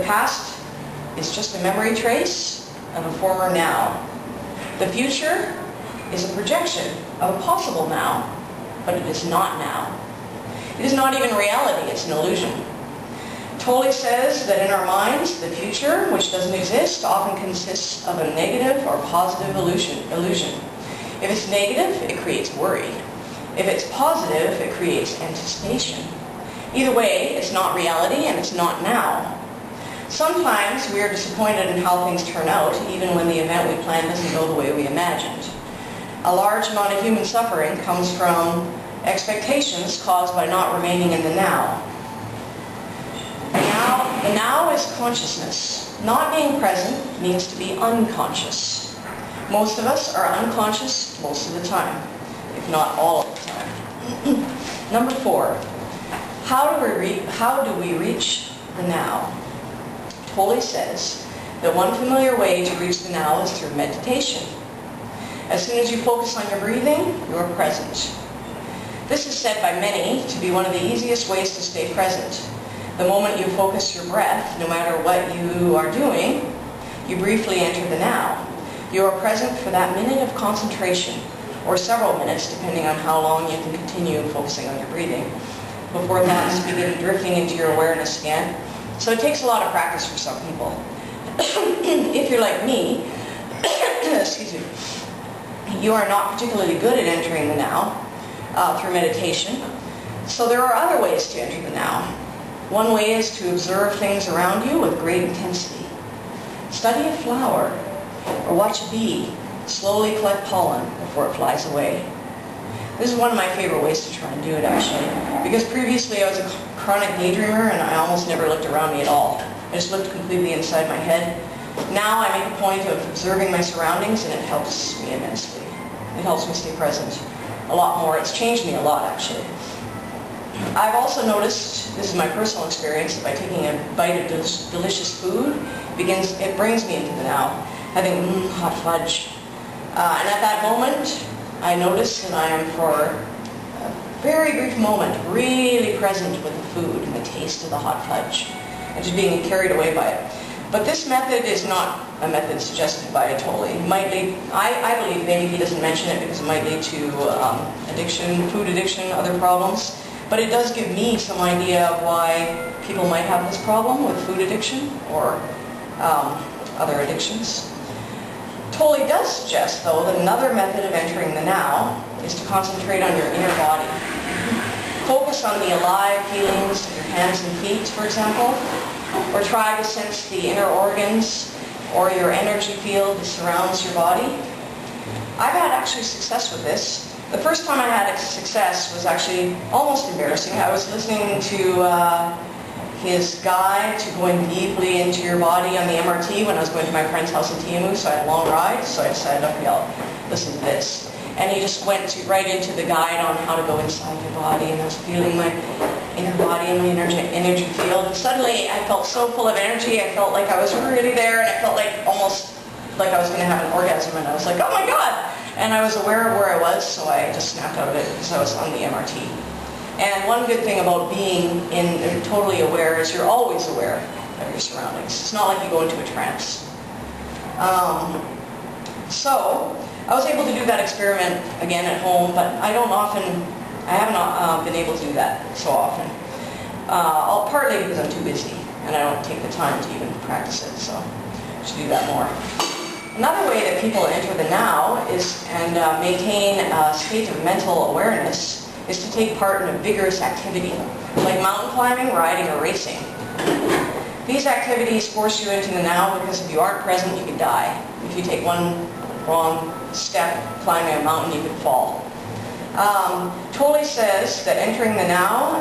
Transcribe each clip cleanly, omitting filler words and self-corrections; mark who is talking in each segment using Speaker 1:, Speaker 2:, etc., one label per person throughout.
Speaker 1: past is just a memory trace of a former now. The future is a projection of a possible now, but it is not now. It is not even reality, it's an illusion. Tolle says that in our minds, the future, which doesn't exist, often consists of a negative or positive illusion. If it's negative, it creates worry. If it's positive, it creates anticipation. Either way, it's not reality and it's not now. Sometimes we are disappointed in how things turn out, even when the event we planned doesn't go the way we imagined. A large amount of human suffering comes from expectations caused by not remaining in the now. The now is consciousness. Not being present means to be unconscious. Most of us are unconscious most of the time, if not all of the time. Number 4, how do we reach the now? Tolle says that one familiar way to reach the now is through meditation. As soon as you focus on your breathing, you are present. This is said by many to be one of the easiest ways to stay present. The moment you focus your breath, no matter what you are doing, you briefly enter the now. You are present for that minute of concentration, or several minutes, depending on how long you can continue focusing on your breathing, before thoughts begin drifting into your awareness again. So it takes a lot of practice for some people. If you're like me, excuse me, you are not particularly good at entering the now through meditation. So there are other ways to enter the now. One way is to observe things around you with great intensity. Study a flower or watch a bee slowly collect pollen before it flies away. This is one of my favorite ways to try and do it, actually, because previously I was a chronic daydreamer and I almost never looked around me at all. I just looked completely inside my head. Now I make a point of observing my surroundings and it helps me immensely. It helps me stay present a lot more. It's changed me a lot, actually. I've also noticed, this is my personal experience, that by taking a bite of delicious food, it brings me into the now. I think, hot fudge. And at that moment, I notice that I am, for a very brief moment, really present with the food and the taste of the hot fudge, and just being carried away by it. But this method is not a method suggested by Tolle. It might lead, I believe maybe he doesn't mention it because it might lead to addiction, food addiction, other problems. But it does give me some idea of why people might have this problem with food addiction or other addictions. Tolle does suggest, though, that another method of entering the now is to concentrate on your inner body. Focus on the alive feelings of your hands and feet, for example, or try to sense the inner organs or your energy field that surrounds your body. I've had actually success with this. The first time I had success was actually almost embarrassing. I was listening to his guide to going deeply into your body on the MRT when I was going to my friend's house in Tiamu, so I had a long ride, so I decided, okay, I'll listen to this. And he just went right into the guide on how to go inside your body, and I was feeling my inner body and my energy field, and suddenly I felt so full of energy. I felt like I was really there, and I felt like almost like I was going to have an orgasm, and I was like, oh my God! And I was aware of where I was, so I just snapped out of it because I was on the MRT. And one good thing about being totally aware is you're always aware of your surroundings. It's not like you go into a trance. So I was able to do that experiment again at home, but I haven't been able to do that so often. Partly because I'm too busy and I don't take the time to even practice it, so I should do that more. Another way that people enter the now and maintain a state of mental awareness is to take part in a vigorous activity, like mountain climbing, riding, or racing. These activities force you into the now because if you aren't present, you can die. If you take one wrong step climbing a mountain, you could fall. Tolle says that entering the now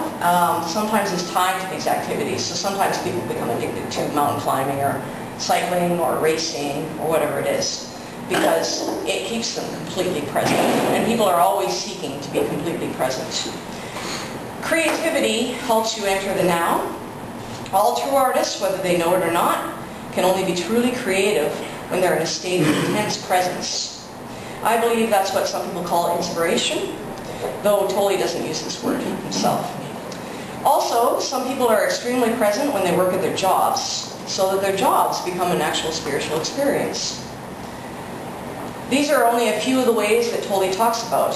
Speaker 1: sometimes is tied to these activities. So sometimes people become addicted to mountain climbing or cycling or racing or whatever it is, because it keeps them completely present. And people are always seeking to be completely present. Creativity helps you enter the now. All true artists, whether they know it or not, can only be truly creative when they're in a state of intense presence. I believe that's what some people call inspiration, though Tolle doesn't use this word himself. Also, some people are extremely present when they work at their jobs. so that their jobs become an actual spiritual experience. These are only a few of the ways that Tolle talks about.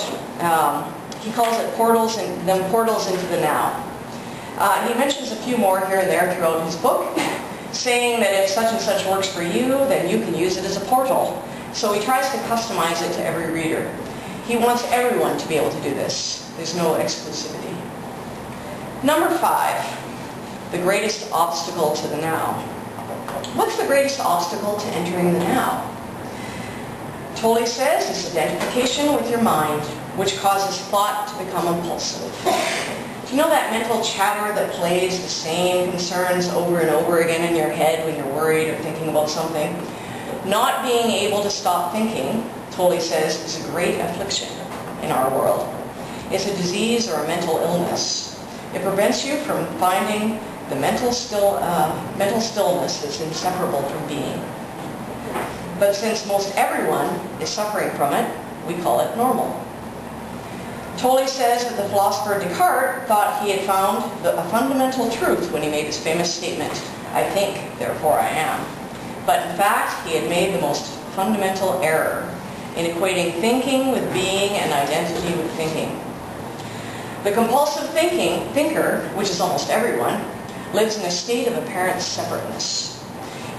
Speaker 1: He calls it portals into the now. He mentions a few more here and there throughout his book, saying that if such and such works for you, then you can use it as a portal. So he tries to customize it to every reader. He wants everyone to be able to do this. There's no exclusivity. Number 5, the greatest obstacle to the now. What's the greatest obstacle to entering the now? Tolle says it's identification with your mind, which causes thought to become impulsive. Do you know that mental chatter that plays the same concerns over and over again in your head when you're worried or thinking about something? Not being able to stop thinking, Tolle says, is a great affliction in our world. It's a disease or a mental illness. It prevents you from finding the mental stillness that's inseparable from being. But since most everyone is suffering from it, we call it normal. Tolle says that the philosopher Descartes thought he had found a fundamental truth when he made his famous statement, "I think, therefore I am." But in fact, he had made the most fundamental error in equating thinking with being and identity with thinking. The compulsive thinker, which is almost everyone, lives in a state of apparent separateness,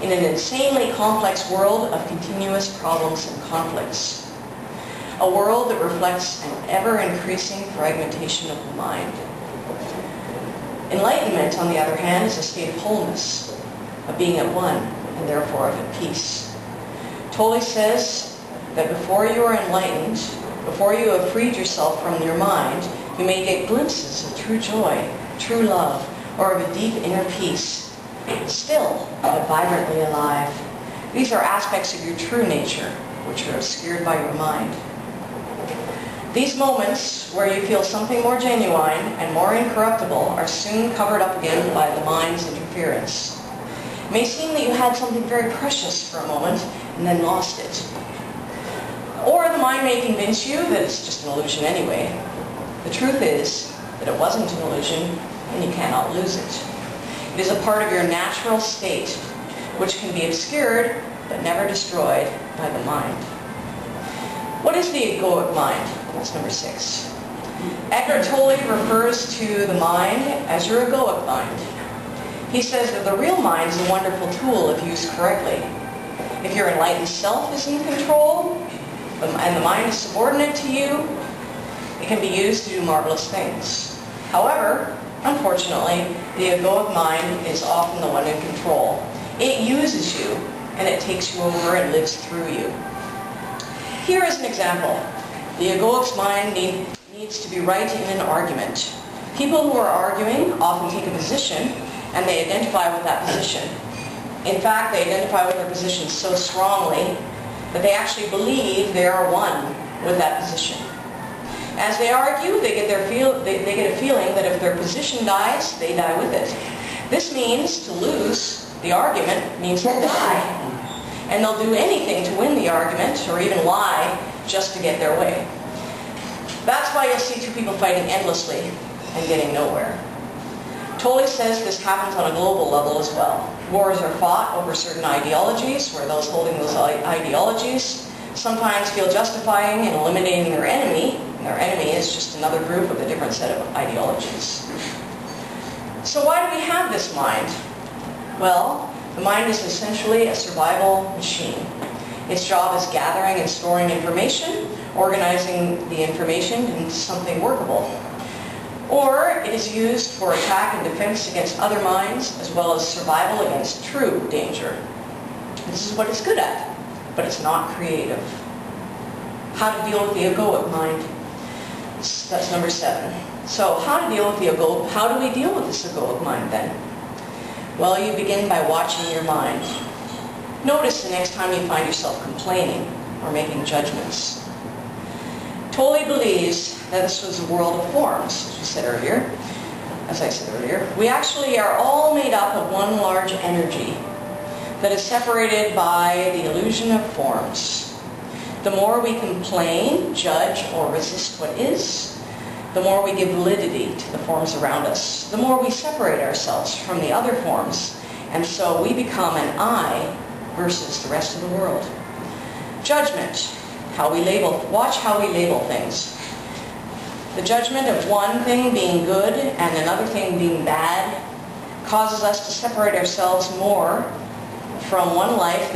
Speaker 1: in an insanely complex world of continuous problems and conflicts. A world that reflects an ever-increasing fragmentation of the mind. Enlightenment, on the other hand, is a state of wholeness, of being at one, and therefore of at peace. Tolle says that before you are enlightened, before you have freed yourself from your mind, you may get glimpses of true joy, true love, or of a deep inner peace, still but vibrantly alive. These are aspects of your true nature, which are obscured by your mind. These moments where you feel something more genuine and more incorruptible are soon covered up again by the mind's interference. It may seem that you had something very precious for a moment and then lost it. Or the mind may convince you that it's just an illusion anyway. The truth is that it wasn't an illusion and you cannot lose it. It is a part of your natural state, which can be obscured but never destroyed by the mind. What is the egoic mind? That's number 6. Eckhart Tolle refers to the mind as your egoic mind. He says that the real mind is a wonderful tool if used correctly. If your enlightened self is in control and the mind is subordinate to you, it can be used to do marvelous things. However, unfortunately, the egoic mind is often the one in control. It uses you, and it takes you over and lives through you. Here is an example. The egoic's mind needs to be right in an argument. People who are arguing often take a position, and they identify with that position. In fact, they identify with their position so strongly that they actually believe they are one with that position. As they argue, they get a feeling that if their position dies, they die with it. This means to lose the argument means to die. And they'll do anything to win the argument or even lie just to get their way. That's why you'll see two people fighting endlessly and getting nowhere. Tolle says this happens on a global level as well. Wars are fought over certain ideologies, where those holding those ideologies sometimes feel justifying in eliminating their enemy, and their enemy is just another group with a different set of ideologies. So why do we have this mind? Well, the mind is essentially a survival machine. Its job is gathering and storing information, organizing the information into something workable. Or it is used for attack and defense against other minds, as well as survival against true danger. This is what it's good at, but it's not creative. How to deal with the egoic mind? That's number 7. So how do we deal with this egoic mind then? Well, you begin by watching your mind. Notice the next time you find yourself complaining or making judgments. Tolle believes that this was a world of forms, as I said earlier. We actually are all made up of one large energy that is separated by the illusion of forms. The more we complain, judge, or resist what is, the more we give validity to the forms around us. The more we separate ourselves from the other forms, And so we become an I versus the rest of the world. Judgment, watch how we label things. The judgment of one thing being good and another thing being bad causes us to separate ourselves more from the one life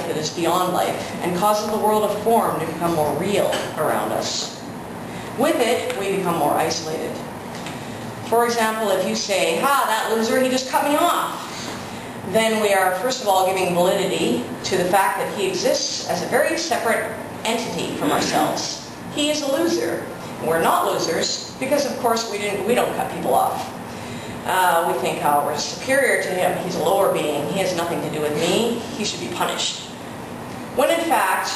Speaker 1: that is beyond life, and causes the world of form to become more real around us. With it, we become more isolated. For example, if you say, that loser, he just cut me off, then we are, first of all, giving validity to the fact that he exists as a very separate entity from ourselves. He is a loser. We're not losers because, of course, we don't cut people off. We think, we're superior to him. He's a lower being. He has nothing to do with me. He should be punished. When in fact,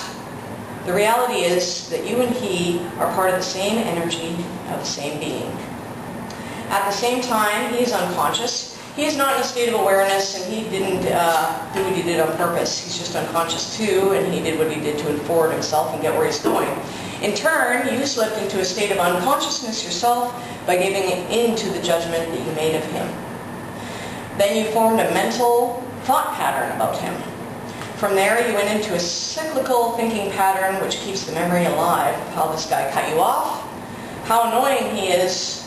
Speaker 1: the reality is that you and he are part of the same energy of the same being. At the same time, he is unconscious. He is not in a state of awareness, and he didn't do what he did on purpose. He's just unconscious too, and he did what he did to forward himself and get where he's going. In turn, you slipped into a state of unconsciousness yourself by giving in to the judgment that you made of him. Then you formed a mental thought pattern about him. From there, you went into a cyclical thinking pattern which keeps the memory alive of how this guy cut you off, how annoying he is,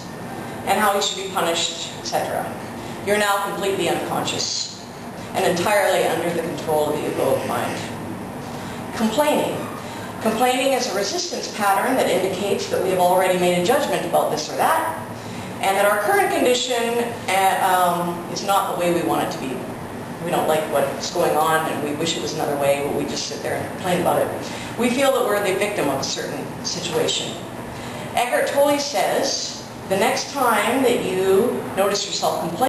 Speaker 1: and how he should be punished, etc. You're now completely unconscious and entirely under the control of the egoic mind. Complaining. Complaining is a resistance pattern that indicates that we have already made a judgment about this or that, and that our current condition is not the way we want it to be. We don't like what's going on, and we wish it was another way, but we just sit there and complain about it. We feel that we're the victim of a certain situation. Eckhart Tolle says, the next time that you notice yourself complaining,